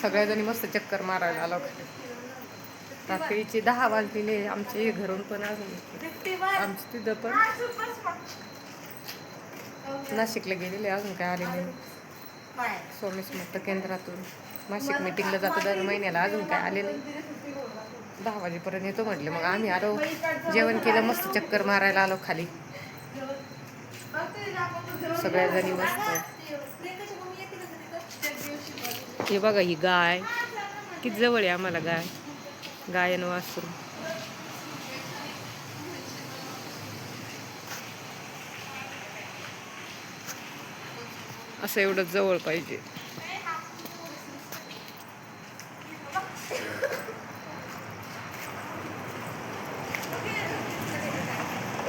सगळ्याजणी मस्त चक्कर मारायला आलो. रात्रीचे 10 वाजलेले. आमचे घरून पण अजून आमचं तिथं पण नाशिकला गेलेले अजून काय आलेले नाही. स्वामी समर्थ केंद्रातून नाशिक मीटिंगला जातो दर महिन्याला, अजून काय आले नाही. 10 वाजेपर्यंत येतो म्हटले. मग आम्ही आलो, जेवण केलं, मस्त चक्कर मारायला आलो खाली सगळ्याजणी मस्त. हे बघा ही गाय किती जवळ आहे आम्हाला. गाय आणि वासरू. असं एवढं जवळ पाहिजे.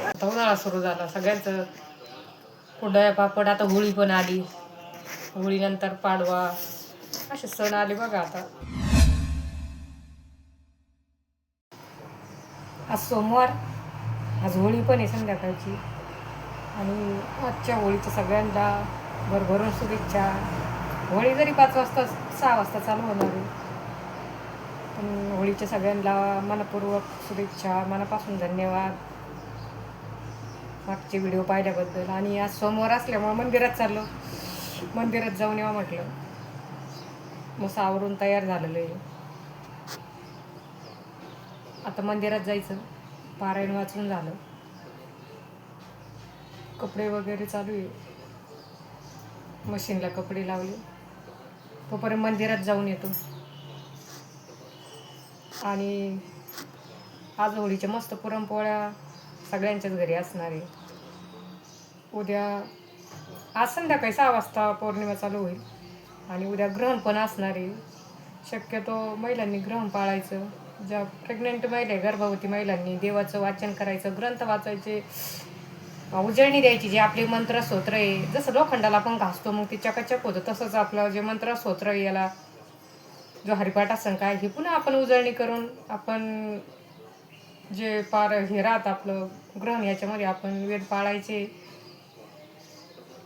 आता उन्हाळा सुरू झाला सगळ्यांचं कुरडया पापड. आता होळी पण आली, होळीनंतर पाडवा, असे सण आले बघा. आता आज सोमवार, आज होळी पण आहे संध्याकाळची. आणि आजच्या होळीच्या सगळ्यांना भरभरून शुभेच्छा. होळी जरी 5 वाजता 6 वाजता चालू होणार आहे, पण होळीच्या सगळ्यांना मनपूर्वक शुभेच्छा, मनापासून धन्यवाद मागचे व्हिडिओ पाहिल्याबद्दल. आणि आज सोमवार असल्यामुळे मंदिरात चाललो, मंदिरात जाऊन यावं म्हटलं. मस्त आवरून तयार झालेलं आहे. आता मंदिरात जायचं. पारायण वाचून झालं, कपडे वगैरे चालू आहे, मशीनला कपडे लावले. तोपर्यंत मंदिरात जाऊन येतो. आणि आज होळीच्या मस्त पुरणपोळ्या सगळ्यांच्याच घरी असणार आहे. उद्या आज संध्याकाळी 6 वाजता पौर्णिमा चालू होईल. आणि उद्या ग्रहण पण असणार आहे. शक्यतो महिलांनी ग्रहण पाळायचं. ज्या प्रेग्नेंट महिला, गर्भवती महिलांनी देवाचं वाचन करायचं, ग्रंथ वाचायचे, उजळणी द्यायची. जे आपले मंत्र स्तोत्र आहे, जसं लोखंडाला आपण घासतो मग ते चकाचक होतं, तसंच आपलं जे मंत्र स्तोत्र आहे, याला जो हरिपाठ असं काय, हे पुन्हा आपण उजळणी करून आपण जे पार हे राहत आपलं ग्रहण, याच्यामध्ये आपण वेद पाळायचे.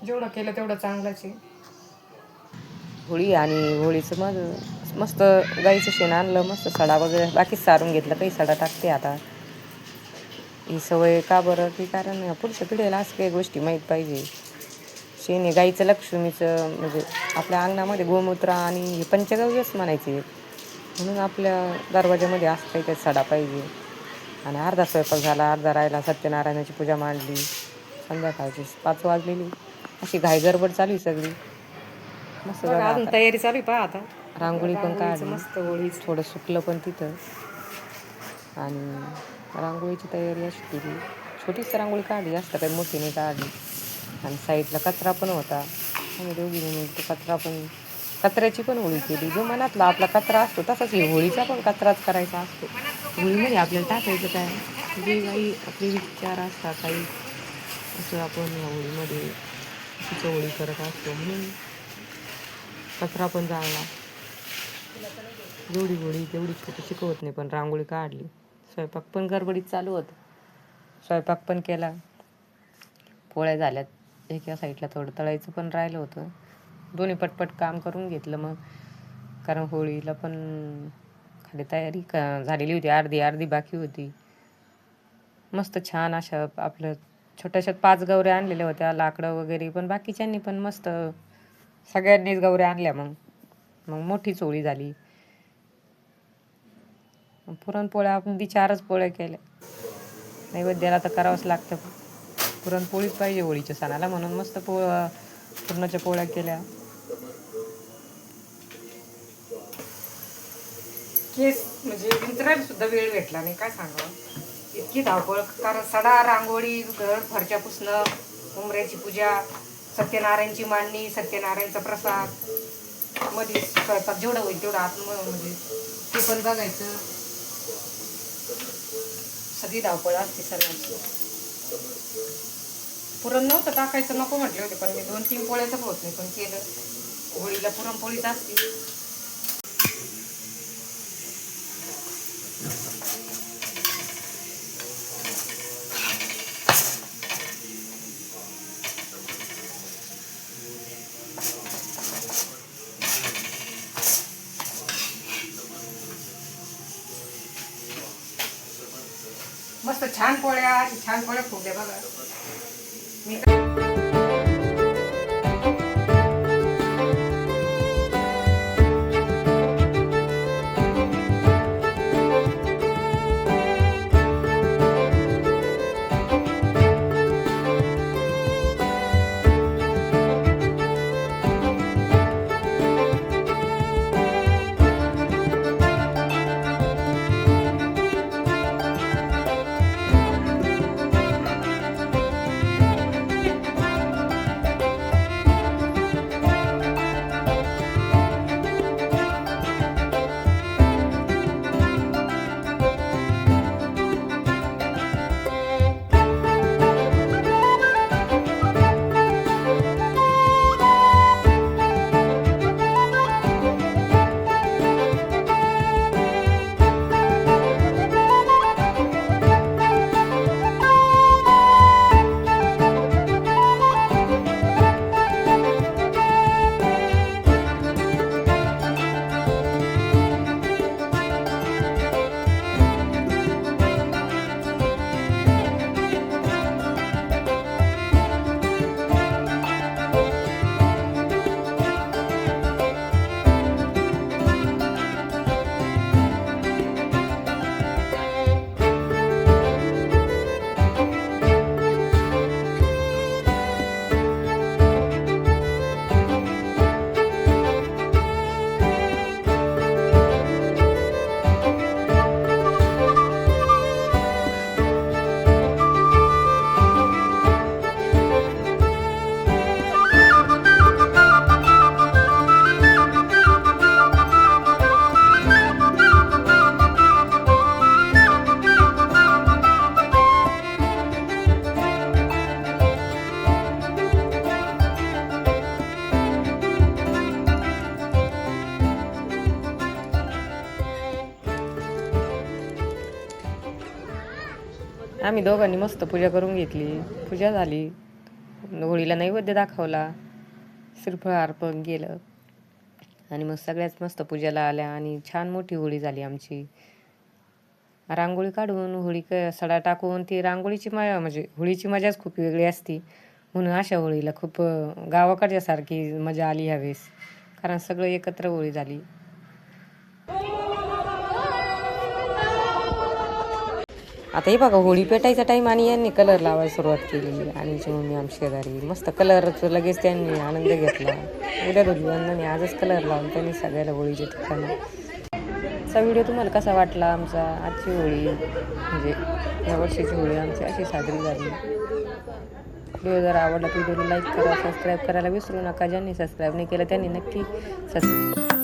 जेवढं केलं तेवढं चांगलंच आहे. होळी आणि होळीचं मस्त गाईचं शेण आणलं, मस्त सडा वगैरे बाकीच सारून घेतलं, काही सडा टाकते. आता ही सवय का बरं की, कारण पुढच्या पिढीला असं काही गोष्टी माहीत पाहिजे. शेण हे गाईचं लक्ष्मीचं, म्हणजे आपल्या अंगणामध्ये गोमूत्र आणि हे पंचगव्यच म्हणायचे, म्हणून आपल्या दरवाज्यामध्ये असं काही काही सडा पाहिजे. आणि अर्धा स्वयंपाक झाला, अर्धा राहिला. सत्यनारायणाची पूजा मांडली, संध्याकाळची 5 वाजलेली. अशी घाई गडबड चालू आहे सगळी. मस्त अजून तयारी चालू आहे पहा. आता रांगोळी पण काढली, मस्त होळी थोडं सुकलं पण तिथं. आणि रांगोळीची तयारी अशी केली, छोटीच रांगोळी काढली, जास्त काही मोठी नाही काढली. आणि साईडला कचरा पण होता, आम्ही दोघींनी मिळून कचऱ्याची पण होळी केली. जो मनातला आपला कचरा असतो तसाच ही होळीचा पण कचराच करायचा असतो. होळीमध्ये आपल्याला टाकायचं काय, जे काही आपले विचार असतात काही, असं आपण या होळीमध्ये तिचं होळी करत असतो. म्हणून कचरा पण जाळला. जेवढी होळी तेवढी छोटी शिकवत नाही, पण रांगोळी काढली. स्वयंपाक पण गडबडीत चालू होतं, स्वयंपाक पण केला. पोळ्या झाल्यात, एका साईडला थोडं तळायचं पण राहिलं होतं. दोन्ही पटपट काम करून घेतलं मग, कारण होळीला पण खाली तयारी झालेली होती, अर्धी बाकी होती. मस्त छान अशा आपलं छोट्याशा 5 गौऱ्या आणलेल्या होत्या, लाकडं वगैरे. पण बाकीच्यांनी पण मस्त सगळ्यांनीच गौऱ्या आणल्या. मग मोठीच होळी झाली. पुरणपोळ्या आपण 4च पोळ्या केल्या. नैवेद्याला तर करावंच लागतं, पुरणपोळीच पाहिजे होळीच्या सणाला, म्हणून मस्त पुरणाच्या पोळ्या केल्या. केस म्हणजे विंचरायला सुद्धा वेळ भेटला नाही, काय सांगावं, इतकी धावपळ. कारण सडा, रांगोळी, घर फरच्या पुसणं, उंबऱ्याची पूजा, सत्यनारायणची मांडणी, सत्यनारायणचा प्रसाद, मध्ये स्वयंपाक जेवढं होईल तेवढं म्हणजे ते पण बघायचं. सगळी धावपळ असते सगळ्यांची. पुरण नव्हतं टाकायचं, नको म्हटले होते, पण मी 2-3 पोळ्याचं होत नाही, पण केलं. होळीला पुरणपोळीच असते. मस्त छान पोळ्या फुगल्या बघा. मी आम्ही दोघांनी मस्त पूजा करून घेतली. पूजा झाली, होळीला नैवेद्य दाखवला, श्रीफळ अर्पण केलं आणि मग सगळ्याच मस्त पूजेला आल्या आणि छान मोठी होळी झाली आमची. रांगोळी काढून होळी सडा टाकून ती रांगोळीची म्हणजे होळीची मजाच खूप वेगळी असती. म्हणून अशा होळीला खूप गावाकडच्यासारखी मजा आली ह्यावेळेस, कारण सगळं एकत्र होळी झाली. आता हे बघा होळी पेटायचा टाईम आणि यांनी कलर लावायला सुरुवात केली. आणि मम्मी आमची शेजारी मस्त कलरचं लगेच त्यांनी आनंद घेतला. उद्या धुलीवंदन आजच कलर लावून त्यांनी सगळ्याला होळीच्या ठिकाणी. आजचा व्हिडिओ तुम्हाला कसा वाटला? आमचा आजची होळी म्हणजे या वर्षीची होळी आमची अशी साजरी झाली. व्हिडिओ जर आवडला तर व्हिडिओला लाईक करा, सबस्क्राईब करायला विसरू नका. ज्यांनी सबस्क्राईब नाही केलं त्यांनी नक्की सबस्क्राईब